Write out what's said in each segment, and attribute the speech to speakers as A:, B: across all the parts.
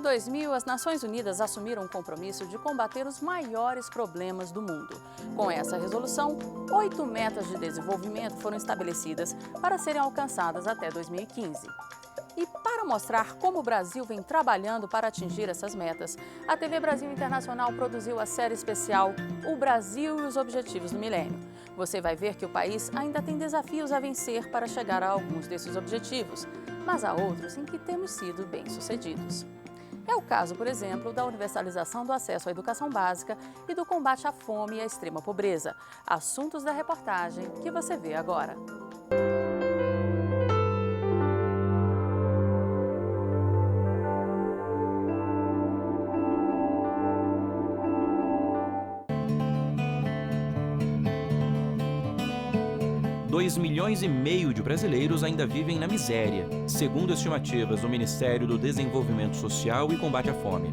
A: ano 2000, as Nações Unidas assumiram o compromisso de combater os maiores problemas do mundo. Com essa resolução, 8 metas de desenvolvimento foram estabelecidas para serem alcançadas até 2015. E para mostrar como o Brasil vem trabalhando para atingir essas metas, a TV Brasil Internacional produziu a série especial O Brasil e os Objetivos do Milênio. Você vai ver que o país ainda tem desafios a vencer para chegar a alguns desses objetivos, mas há outros em que temos sido bem-sucedidos. É o caso, por exemplo, da universalização do acesso à educação básica e do combate à fome e à extrema pobreza. Assuntos da reportagem que você vê agora.
B: Dois milhões e meio de brasileiros ainda vivem na miséria, segundo estimativas do Ministério do Desenvolvimento Social e Combate à Fome.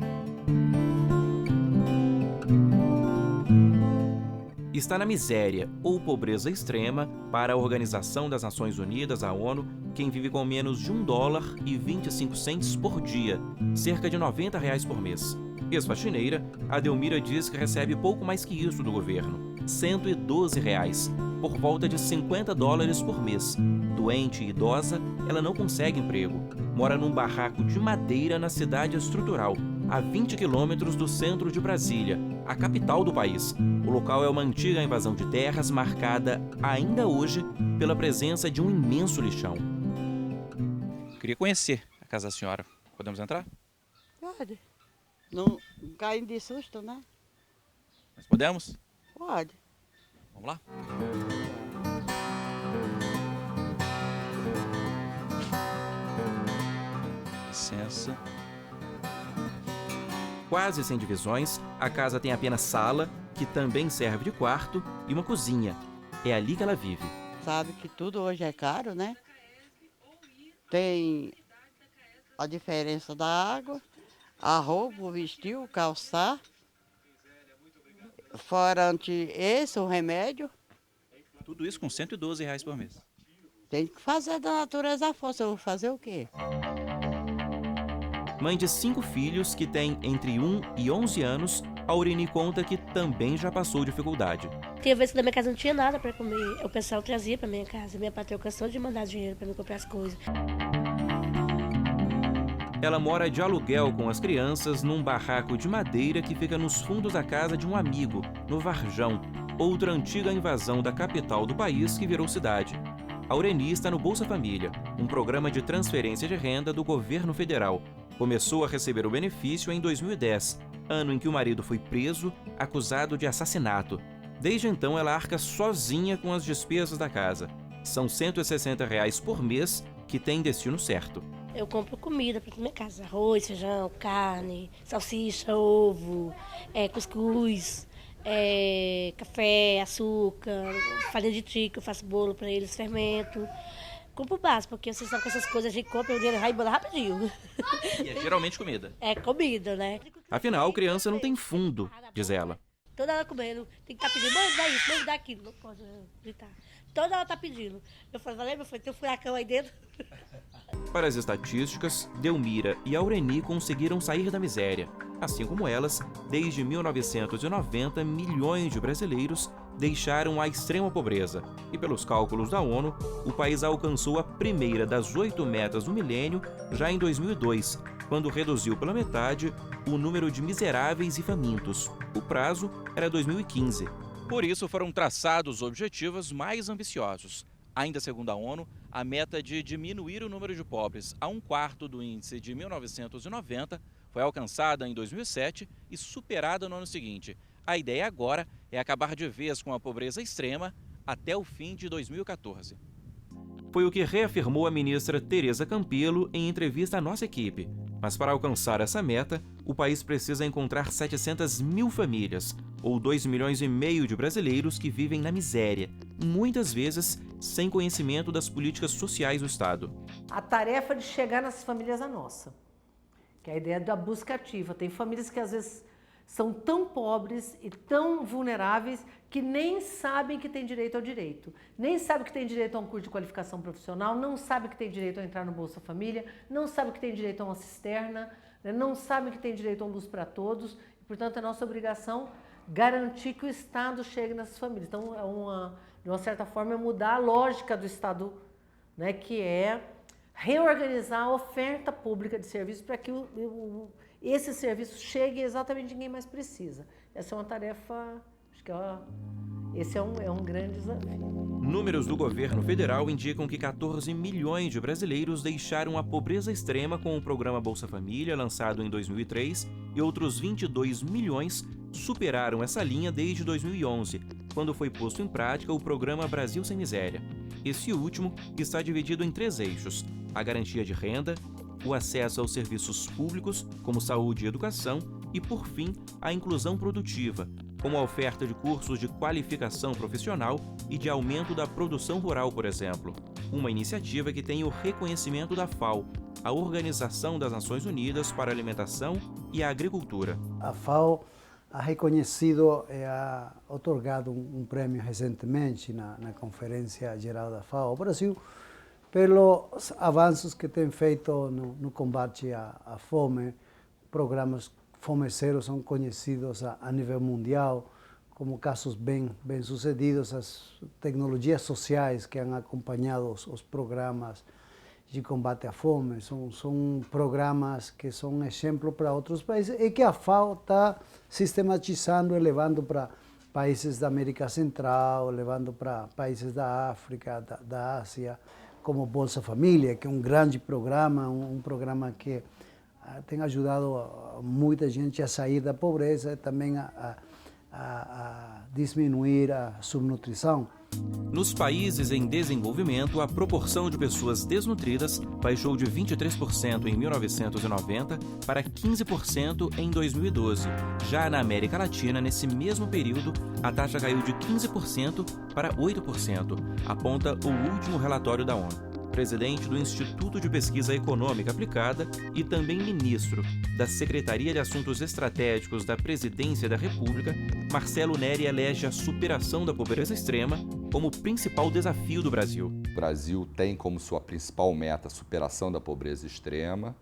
B: Está na miséria ou pobreza extrema, para a Organização das Nações Unidas, a ONU, quem vive com menos de $1,25 por dia, cerca de R$ 90 por mês. Ex-faxineira, a Delmira diz que recebe pouco mais que isso do governo, R$ 112, por volta de $50 por mês. Doente e idosa, ela não consegue emprego. Mora num barraco de madeira na cidade estrutural, a 20 quilômetros do centro de Brasília, a capital do país. O local é uma antiga invasão de terras marcada, ainda hoje, pela presença de um imenso lixão. Queria conhecer a casa da senhora. Podemos entrar?
C: Pode. Não caem de susto, né?
B: Nós podemos?
C: Pode.
B: Vamos lá? Licença. Quase sem divisões, a casa tem apenas sala, que também serve de quarto, e uma cozinha. É ali que ela vive.
C: Sabe que tudo hoje é caro, né? Tem a diferença da água, a roupa, o vestir, o calçar. Fora esse, o remédio.
B: Tudo isso com R$ 112 por mês.
C: Tem que fazer da natureza a força. Eu vou fazer o quê?
B: Mãe de 5 filhos que tem entre 1 e 11 anos, Aureni conta que também já passou dificuldade.
D: Tinha vezes que na minha casa não tinha nada para comer. O pessoal trazia para minha casa. Minha patroa cansou de mandar dinheiro para mim comprar as coisas.
B: Ela mora de aluguel com as crianças num barraco de madeira que fica nos fundos da casa de um amigo, no Varjão, outra antiga invasão da capital do país que virou cidade. Aureni está no Bolsa Família, um programa de transferência de renda do governo federal. Começou a receber o benefício em 2010, ano em que o marido foi preso, acusado de assassinato. Desde então, ela arca sozinha com as despesas da casa. São R$ 160 por mês que tem destino certo.
D: Eu compro comida para minha casa, arroz, feijão, carne, salsicha, ovo, cuscuz, café, açúcar, farinha de trigo, eu faço bolo para eles, fermento. Compro básico, porque vocês sabem que essas coisas a gente compra o dinheiro vai embora rapidinho.
B: E é geralmente comida.
D: É comida, né?
B: Afinal, criança não tem fundo, diz ela.
D: Toda ela comendo, tem que estar pedindo, mãe, dá isso, mãe, dá aquilo, não pode gritar. Toda ela está pedindo. Eu falei, valeu, meu filho, tem um furacão aí dentro.
B: Para as estatísticas, Delmira e Aureni conseguiram sair da miséria. Assim como elas, desde 1990, milhões de brasileiros deixaram a extrema pobreza. E pelos cálculos da ONU, o país alcançou a primeira das 8 metas do milênio já em 2002, quando reduziu pela metade o número de miseráveis e famintos. O prazo era 2015. Por isso foram traçados objetivos mais ambiciosos. Ainda segundo a ONU, a meta de diminuir o número de pobres a 1/4 do índice de 1990 foi alcançada em 2007 e superada no ano seguinte. A ideia agora é acabar de vez com a pobreza extrema até o fim de 2014. Foi o que reafirmou a ministra Tereza Campelo em entrevista à nossa equipe. Mas para alcançar essa meta, o país precisa encontrar 700 mil famílias, ou 2 milhões e meio de brasileiros que vivem na miséria, muitas vezes sem conhecimento das políticas sociais do Estado.
E: A tarefa de chegar nessas famílias é nossa, que é a ideia da busca ativa. Tem famílias que às vezes são tão pobres e tão vulneráveis que nem sabem que tem direito ao direito, nem sabem que tem direito a um curso de qualificação profissional, não sabem que tem direito a entrar no Bolsa Família, não sabem que tem direito a uma cisterna, né? Não sabem que tem direito a luz para todos, e, portanto, é nossa obrigação garantir que o Estado chegue nessas famílias. Então, de uma certa forma, é mudar a lógica do Estado, né, que é reorganizar a oferta pública de serviços para que esse serviço chegue exatamente a quem mais precisa. Essa é uma tarefa, acho que esse é um grande desafio.
B: Números do governo federal indicam que 14 milhões de brasileiros deixaram a pobreza extrema com o programa Bolsa Família, lançado em 2003, e outros 22 milhões superaram essa linha desde 2011, quando foi posto em prática o programa Brasil Sem Miséria. Esse último está dividido em 3 eixos: a garantia de renda, o acesso aos serviços públicos, como saúde e educação, e, por fim, a inclusão produtiva, como a oferta de cursos de qualificação profissional e de aumento da produção rural, por exemplo. Uma iniciativa que tem o reconhecimento da FAO, a Organização das Nações Unidas para a Alimentação e a Agricultura.
F: A FAO ha reconhecido e ha otorgado um prêmio recentemente na Conferência Geral da FAO ao Brasil pelos avanços que tem feito no combate à fome. Programas Fome Zero são conhecidos a nível mundial como casos bem sucedidos. As tecnologias sociais que han acompanhado os programas de combate à fome são programas que são exemplo para outros países e que a FAO está sistematizando e levando para países da América Central, levando para países da África, da Ásia, como Bolsa Família, que é um grande programa, um programa que tem ajudado muita gente a sair da pobreza e também a diminuir a subnutrição.
B: Nos países em desenvolvimento, a proporção de pessoas desnutridas baixou de 23% em 1990 para 15% em 2012. Já na América Latina, nesse mesmo período, a taxa caiu de 15% para 8%, aponta o último relatório da ONU. Presidente do Instituto de Pesquisa Econômica Aplicada e também ministro da Secretaria de Assuntos Estratégicos da Presidência da República, Marcelo Neri elege a superação da pobreza extrema como principal desafio do Brasil.
G: O Brasil tem como sua principal meta a superação da pobreza extrema.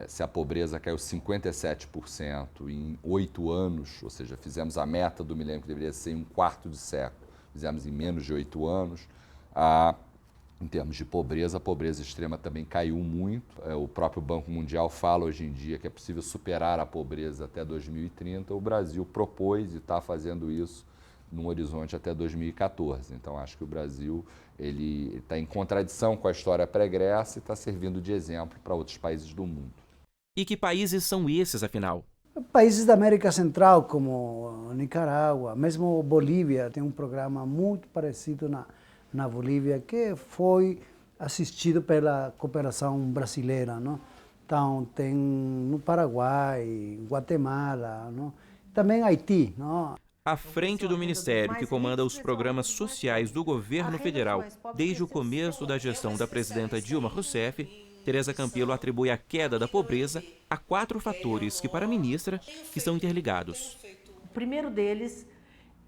G: Se a pobreza caiu 57% em 8 anos, ou seja, fizemos a meta do milênio que deveria ser em um quarto de século, fizemos em menos de 8 anos. Em termos de pobreza, a pobreza extrema também caiu muito. O próprio Banco Mundial fala hoje em dia que é possível superar a pobreza até 2030. O Brasil propôs e está fazendo isso num horizonte até 2014. Então, acho que o Brasil está em contradição com a história pregressa e está servindo de exemplo para outros países do mundo.
B: E que países são esses, afinal?
F: Países da América Central, como Nicarágua, mesmo Bolívia, tem um programa muito parecido na Bolívia, que foi assistido pela cooperação brasileira, não? Então, tem no Paraguai, Guatemala, não? Também Haiti. Não?
B: À frente do ministério que comanda os programas sociais do governo federal desde o começo da gestão da presidenta Dilma Rousseff, Tereza Campelo atribui a queda da pobreza a 4 fatores que, para a ministra, estão interligados.
E: O primeiro deles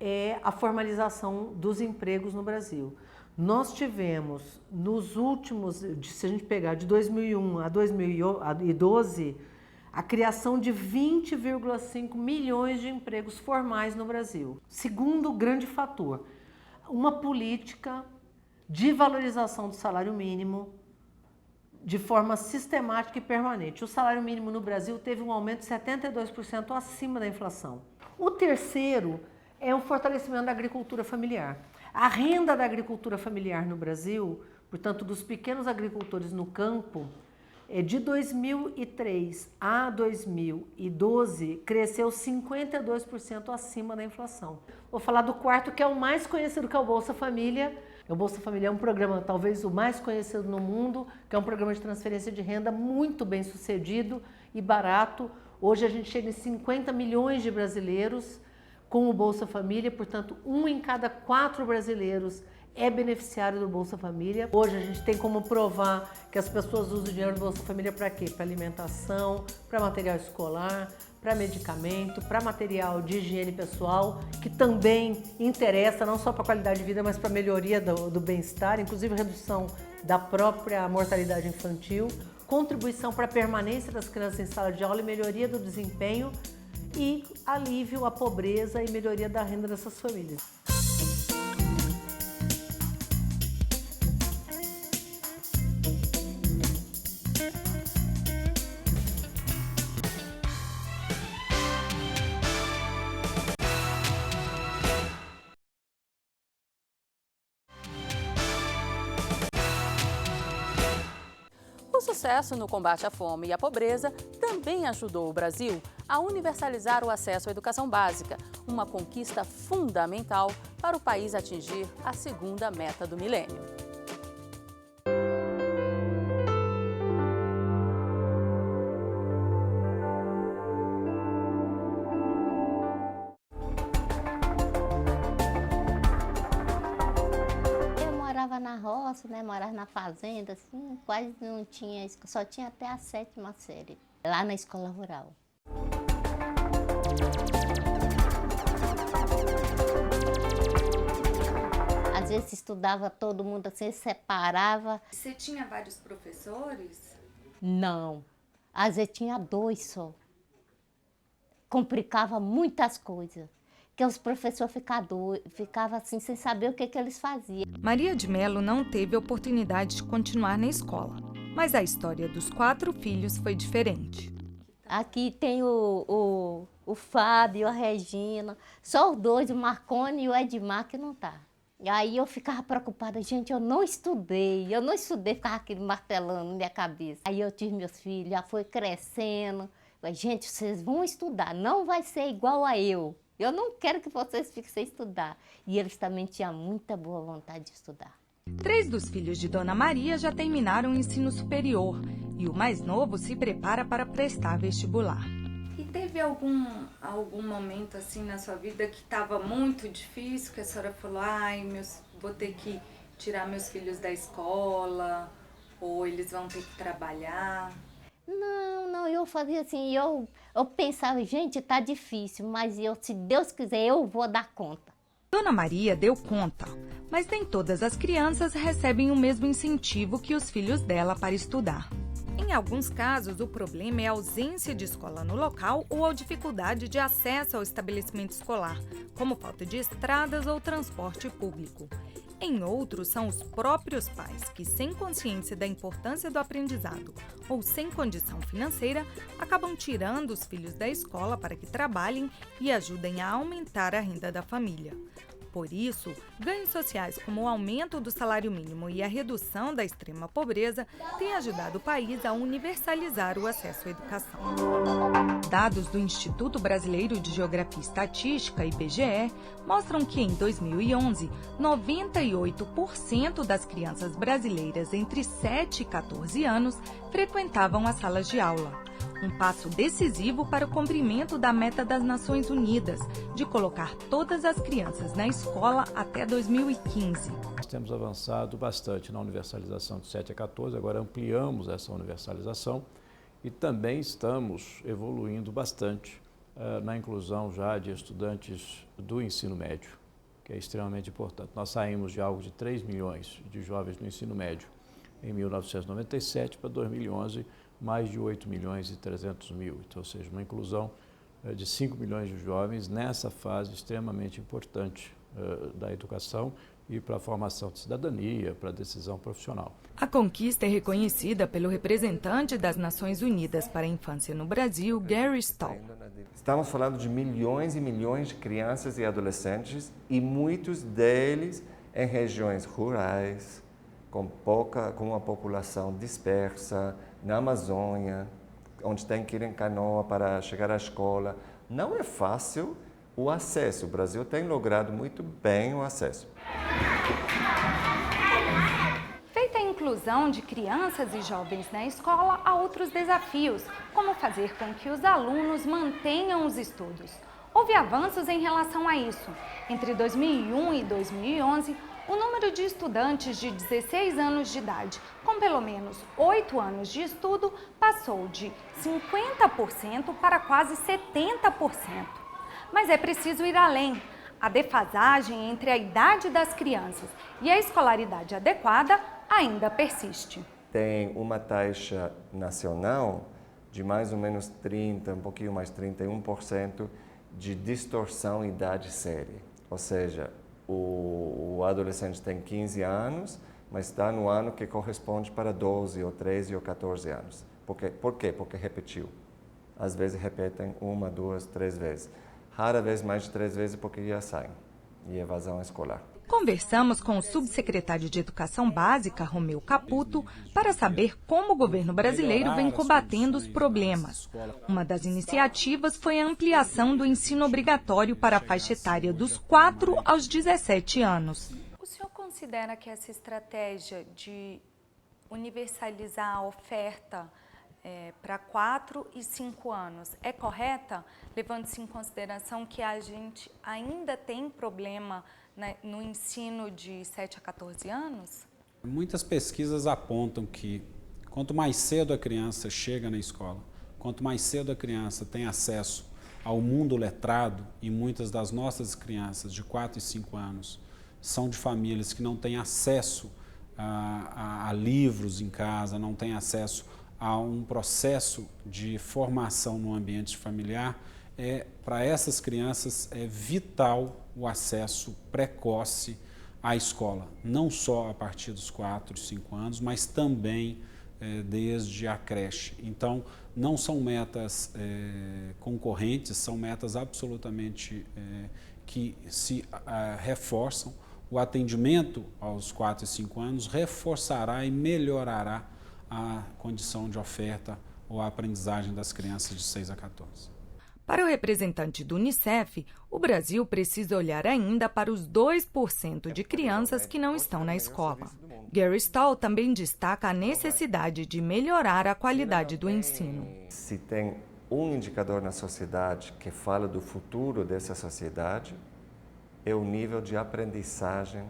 E: é a formalização dos empregos no Brasil. Nós tivemos, nos últimos, se a gente pegar de 2001 a 2012, a criação de 20,5 milhões de empregos formais no Brasil. Segundo grande fator, uma política de valorização do salário mínimo de forma sistemática e permanente. O salário mínimo no Brasil teve um aumento de 72% acima da inflação. O terceiro é o fortalecimento da agricultura familiar. A renda da agricultura familiar no Brasil, portanto, dos pequenos agricultores no campo, de 2003 a 2012, cresceu 52% acima da inflação. Vou falar do quarto, que é o mais conhecido, que é o Bolsa Família. O Bolsa Família é um programa, talvez o mais conhecido no mundo, que é um programa de transferência de renda muito bem sucedido e barato. Hoje a gente chega em 50 milhões de brasileiros com o Bolsa Família, portanto, 1 em cada 4 brasileiros é beneficiário do Bolsa Família. Hoje a gente tem como provar que as pessoas usam o dinheiro do Bolsa Família para quê? Para alimentação, para material escolar, para medicamento, para material de higiene pessoal, que também interessa não só para a qualidade de vida, mas para a melhoria do bem-estar, inclusive redução da própria mortalidade infantil. contribuição para a permanência das crianças em sala de aula e melhoria do desempenho e alívio à pobreza e melhoria da renda dessas famílias.
A: O sucesso no combate à fome e à pobreza também ajudou o Brasil a universalizar o acesso à educação básica, uma conquista fundamental para o país atingir a segunda meta do milênio.
H: Na roça, né? Morava na fazenda, assim, quase não tinha, só tinha até a 7ª série, lá na escola rural. Às vezes estudava todo mundo assim, separava.
I: Você tinha vários professores?
H: Não, às vezes tinha 2 só. Complicava muitas coisas. Que os professores ficavam assim, sem saber o que eles faziam.
J: Maria de Mello não teve oportunidade de continuar na escola, mas a história dos 4 filhos foi diferente.
H: Aqui tem o Fábio, a Regina, só os 2, o Marconi e o Edmar, que não tá. E aí eu ficava preocupada, gente, eu não estudei, ficava aquele martelando na minha cabeça. Aí eu tive meus filhos, já foi crescendo. Gente, vocês vão estudar, não vai ser igual a eu. Eu não quero que vocês fiquem sem estudar. E eles também tinham muita boa vontade de estudar.
J: 3 dos filhos de Dona Maria já terminaram o ensino superior e o mais novo se prepara para prestar vestibular.
I: E teve algum momento assim na sua vida que estava muito difícil, que a senhora falou, vou ter que tirar meus filhos da escola, ou eles vão ter que trabalhar?
H: Não, eu fazia assim, eu pensava, gente, tá difícil, mas se Deus quiser, eu vou dar conta.
J: Dona Maria deu conta, mas nem todas as crianças recebem o mesmo incentivo que os filhos dela para estudar. Em alguns casos, o problema é a ausência de escola no local ou a dificuldade de acesso ao estabelecimento escolar, como falta de estradas ou transporte público. Em outros, são os próprios pais que, sem consciência da importância do aprendizado ou sem condição financeira, acabam tirando os filhos da escola para que trabalhem e ajudem a aumentar a renda da família. Por isso, ganhos sociais como o aumento do salário mínimo e a redução da extrema pobreza têm ajudado o país a universalizar o acesso à educação. Dados do Instituto Brasileiro de Geografia e Estatística, IBGE, mostram que em 2011, 98% das crianças brasileiras entre 7 e 14 anos frequentavam as salas de aula. Um passo decisivo para o cumprimento da meta das Nações Unidas, de colocar todas as crianças na escola até 2015.
K: Nós temos avançado bastante na universalização de 7 a 14, agora ampliamos essa universalização e também estamos evoluindo bastante na inclusão já de estudantes do ensino médio, que é extremamente importante. Nós saímos de algo de 3 milhões de jovens no ensino médio em 1997 para 2011, mais de 8 milhões e 300 mil, então, ou seja, uma inclusão de 5 milhões de jovens nessa fase extremamente importante da educação e para a formação de cidadania, para a decisão profissional.
J: A conquista é reconhecida pelo representante das Nações Unidas para a Infância no Brasil, Gary Stoll.
L: Estamos falando de milhões e milhões de crianças e adolescentes e muitos deles em regiões rurais, com uma população dispersa, na Amazônia, onde tem que ir em canoa para chegar à escola. Não é fácil o acesso. O Brasil tem logrado muito bem o acesso.
J: Feita a inclusão de crianças e jovens na escola, há outros desafios, como fazer com que os alunos mantenham os estudos. Houve avanços em relação a isso. Entre 2001 e 2011, o número de estudantes de 16 anos de idade, com pelo menos 8 anos de estudo, passou de 50% para quase 70%. Mas é preciso ir além. A defasagem entre a idade das crianças e a escolaridade adequada ainda persiste.
L: tem uma taxa nacional de mais ou menos 30, um pouquinho mais 31% de distorção idade-série. Ou seja, o adolescente tem 15 anos, mas está no ano que corresponde para 12, ou 13, ou 14 anos. Por quê? Porque repetiu. Às vezes repetem 1, 2, 3 vezes. Rara vez mais de 3 vezes porque já saem. E evasão escolar.
J: Conversamos com o subsecretário de Educação Básica, Romeu Caputo, para saber como o governo brasileiro vem combatendo os problemas. Uma das iniciativas foi a ampliação do ensino obrigatório para a faixa etária dos 4 aos 17 anos.
I: O senhor considera que essa estratégia de universalizar a oferta para 4 e 5 anos é correta, levando-se em consideração que a gente ainda tem problema no ensino de 7 a 14 anos?
M: Muitas pesquisas apontam que quanto mais cedo a criança chega na escola, quanto mais cedo a criança tem acesso ao mundo letrado, e muitas das nossas crianças de 4 e 5 anos são de famílias que não têm acesso a livros em casa, não têm acesso a um processo de formação no ambiente familiar, para essas crianças é vital o acesso precoce à escola, não só a partir dos 4, 5 anos, mas também desde a creche. Então, não são metas concorrentes, são metas absolutamente que se reforçam. O atendimento aos 4 e 5 anos reforçará e melhorará a condição de oferta ou a aprendizagem das crianças de 6 a 14.
J: Para o representante do Unicef, o Brasil precisa olhar ainda para os 2% de crianças que não estão na escola. Gary Stahl também destaca a necessidade de melhorar a qualidade do ensino.
L: Se tem um indicador na sociedade que fala do futuro dessa sociedade, é o nível de aprendizagem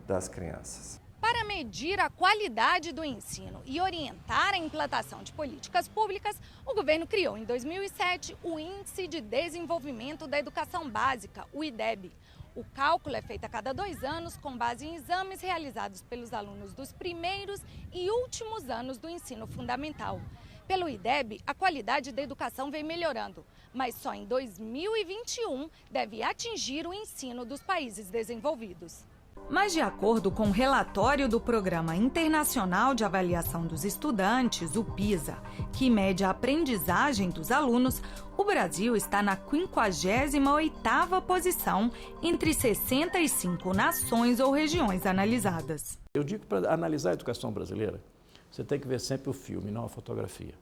L: das crianças.
N: Para medir a qualidade do ensino e orientar a implantação de políticas públicas, o governo criou em 2007 o Índice de Desenvolvimento da Educação Básica, o IDEB. O cálculo é feito a cada 2 anos com base em exames realizados pelos alunos dos primeiros e últimos anos do ensino fundamental. Pelo IDEB, a qualidade da educação vem melhorando, mas só em 2021 deve atingir o ensino dos países desenvolvidos.
J: Mas, de acordo com o relatório do Programa Internacional de Avaliação dos Estudantes, o PISA, que mede a aprendizagem dos alunos, o Brasil está na 58ª posição entre 65 nações ou regiões analisadas.
K: Eu digo que para analisar a educação brasileira, você tem que ver sempre o filme, não a fotografia.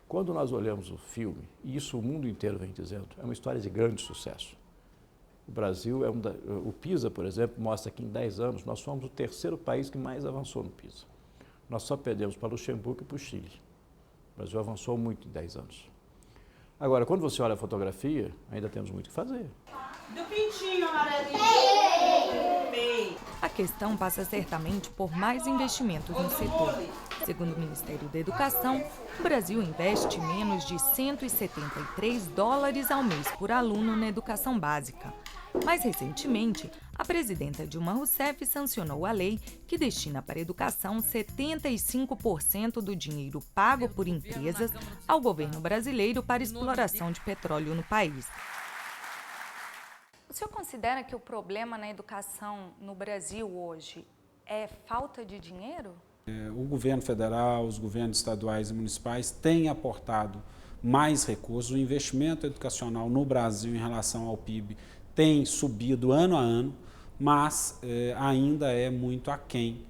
K: Quando nós olhamos o filme, e isso o mundo inteiro vem dizendo, é uma história de grande sucesso. O Brasil, o PISA, por exemplo, mostra que em 10 anos nós fomos o 3º país que mais avançou no PISA. Nós só perdemos para o Luxemburgo e para o Chile. O Brasil avançou muito em 10 anos. Agora, quando você olha a fotografia, ainda temos muito o que fazer.
N: Do pintinho amarelinho.
J: A questão passa certamente por mais investimentos no setor. Segundo o Ministério da Educação, o Brasil investe menos de $173 ao mês por aluno na educação básica. Mais recentemente, a presidenta Dilma Rousseff sancionou a lei que destina para a educação 75% do dinheiro pago por empresas ao governo brasileiro para exploração de petróleo no país.
I: O senhor considera que o problema na educação no Brasil hoje é falta de dinheiro?
M: O governo federal, os governos estaduais e municipais têm aportado mais recursos. O investimento educacional no Brasil em relação ao PIB tem subido ano a ano, mas ainda é muito aquém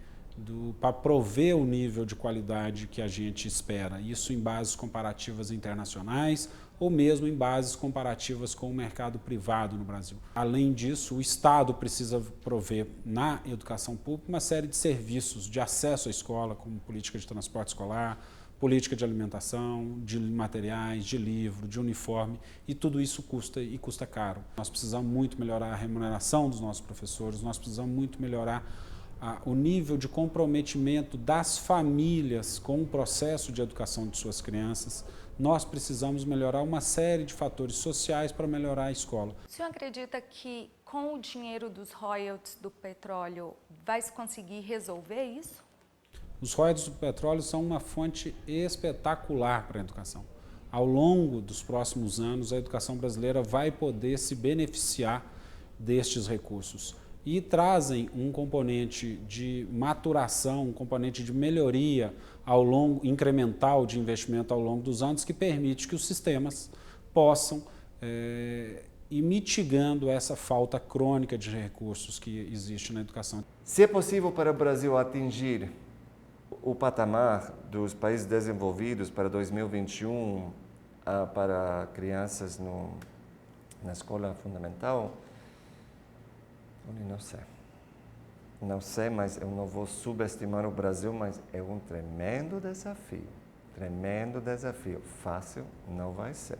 M: para prover o nível de qualidade que a gente espera. Isso em bases comparativas internacionais ou mesmo em bases comparativas com o mercado privado no Brasil. Além disso, o Estado precisa prover na educação pública uma série de serviços de acesso à escola, como política de transporte escolar, política de alimentação, de materiais, de livro, de uniforme, e tudo isso custa caro. Nós precisamos muito melhorar a remuneração dos nossos professores, nós precisamos muito melhorar o nível de comprometimento das famílias com o processo de educação de suas crianças. Nós precisamos melhorar uma série de fatores sociais para melhorar a escola.
I: O senhor acredita que com o dinheiro dos royalties do petróleo vai se conseguir resolver isso?
M: Os royalties do petróleo são uma fonte espetacular para a educação. Ao longo dos próximos anos, a educação brasileira vai poder se beneficiar destes recursos e trazem um componente de maturação, um componente de melhoria incremental de investimento ao longo dos anos que permite que os sistemas possam ir mitigando essa falta crônica de recursos que existe na educação.
L: Se é possível para o Brasil atingir o patamar dos países desenvolvidos para 2021 para crianças na escola fundamental, eu não sei. Não sei, mas eu não vou subestimar o Brasil, mas é um tremendo desafio. Tremendo desafio. Fácil não vai ser.